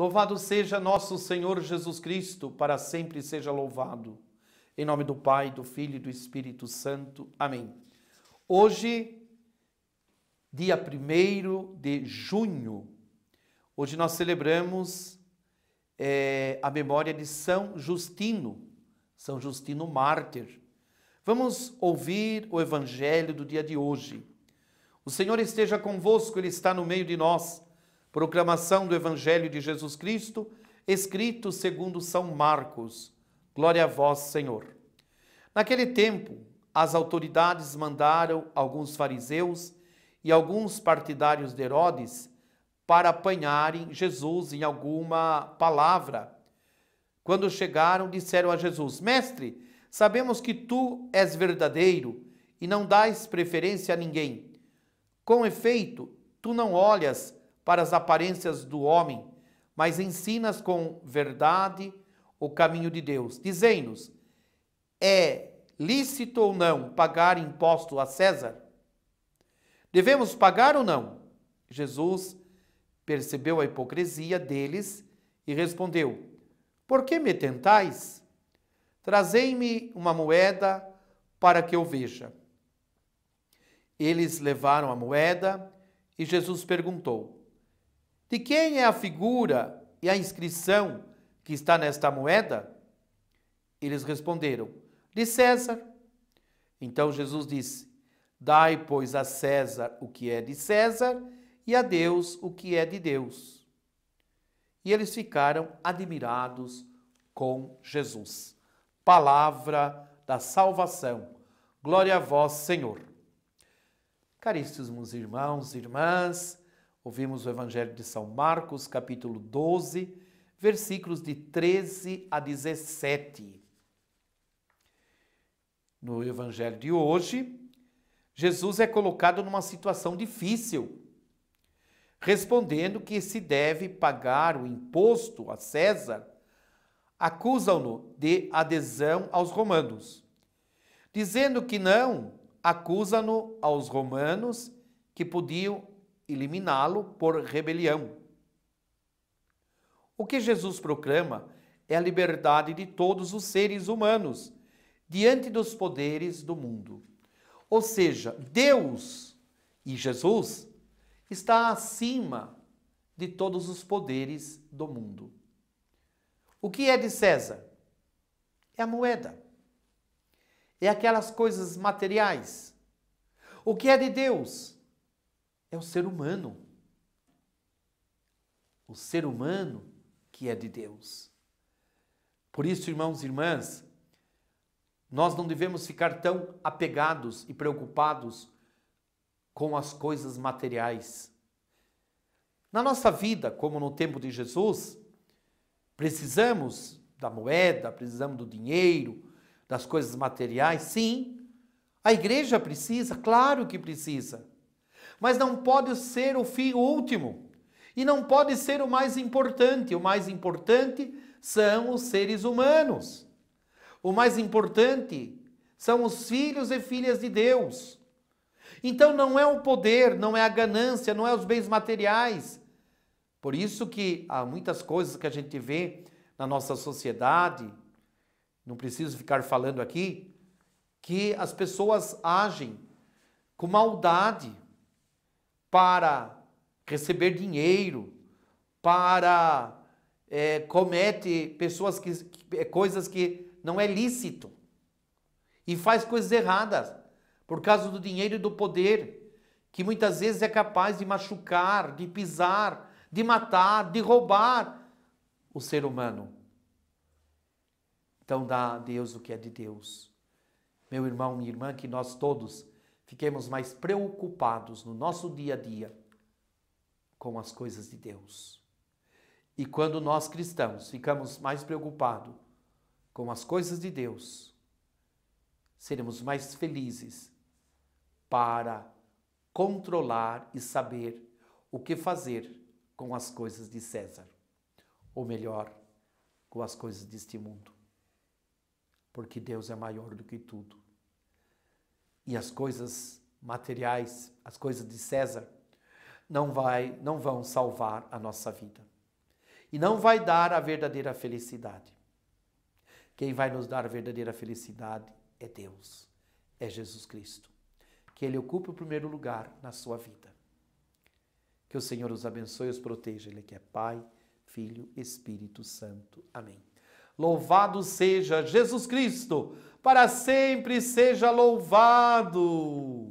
Louvado seja nosso Senhor Jesus Cristo, para sempre seja louvado. Em nome do Pai, do Filho e do Espírito Santo. Amém. Hoje, dia 1º de junho, hoje nós celebramos a memória de São Justino mártir. Vamos ouvir o Evangelho do dia de hoje. O Senhor esteja convosco, Ele está no meio de nós. Proclamação do Evangelho de Jesus Cristo, escrito segundo São Marcos. Glória a vós, Senhor. Naquele tempo, as autoridades mandaram alguns fariseus e alguns partidários de Herodes para apanharem Jesus em alguma palavra. Quando chegaram, disseram a Jesus: Mestre, sabemos que tu és verdadeiro e não dás preferência a ninguém. Com efeito, tu não olhas para as aparências do homem, mas ensinas com verdade o caminho de Deus. Dizei-nos, é lícito ou não pagar imposto a César? Devemos pagar ou não? Jesus percebeu a hipocrisia deles e respondeu: Por que me tentais? Trazei-me uma moeda para que eu veja. Eles levaram a moeda e Jesus perguntou: De quem é a figura e a inscrição que está nesta moeda? Eles responderam: De César. Então Jesus disse: Dai, pois, a César o que é de César e a Deus o que é de Deus. E eles ficaram admirados com Jesus. Palavra da salvação. Glória a vós, Senhor. Caríssimos irmãos e irmãs, ouvimos o Evangelho de São Marcos, capítulo 12, versículos de 13 a 17. No Evangelho de hoje, Jesus é colocado numa situação difícil, respondendo que se deve pagar o imposto a César. Acusam-no de adesão aos romanos. Dizendo que não, acusam-no aos romanos que podiam eliminá-lo por rebelião. O que Jesus proclama é a liberdade de todos os seres humanos diante dos poderes do mundo. Ou seja, Deus e Jesus está acima de todos os poderes do mundo. O que é de César? É a moeda. É aquelas coisas materiais. O que é de Deus? É o ser humano. O ser humano que é de Deus. Por isso, irmãos e irmãs, nós não devemos ficar tão apegados e preocupados com as coisas materiais. Na nossa vida, como no tempo de Jesus, precisamos da moeda, precisamos do dinheiro, das coisas materiais, sim. A igreja precisa, claro que precisa. Mas não pode ser o fim último. E não pode ser o mais importante. O mais importante são os seres humanos. O mais importante são os filhos e filhas de Deus. Então não é o poder, não é a ganância, não é os bens materiais. Por isso que há muitas coisas que a gente vê na nossa sociedade, não preciso ficar falando aqui, que as pessoas agem com maldade para receber dinheiro, para comete coisas que não é lícito e faz coisas erradas por causa do dinheiro e do poder, que muitas vezes é capaz de machucar, de pisar, de matar, de roubar o ser humano. Então dá a Deus o que é de Deus. Meu irmão, minha irmã, que nós todos fiquemos mais preocupados no nosso dia a dia com as coisas de Deus. E quando nós cristãos ficamos mais preocupados com as coisas de Deus, seremos mais felizes para controlar e saber o que fazer com as coisas de César, ou melhor, com as coisas deste mundo. Porque Deus é maior do que tudo. E as coisas materiais, as coisas de César, não vão salvar a nossa vida. e não vai dar a verdadeira felicidade. Quem vai nos dar a verdadeira felicidade é Deus, é Jesus Cristo. Que Ele ocupe o primeiro lugar na sua vida. Que o Senhor os abençoe e os proteja. Ele que é Pai, Filho, Espírito Santo. Amém. Louvado seja Jesus Cristo, para sempre seja louvado.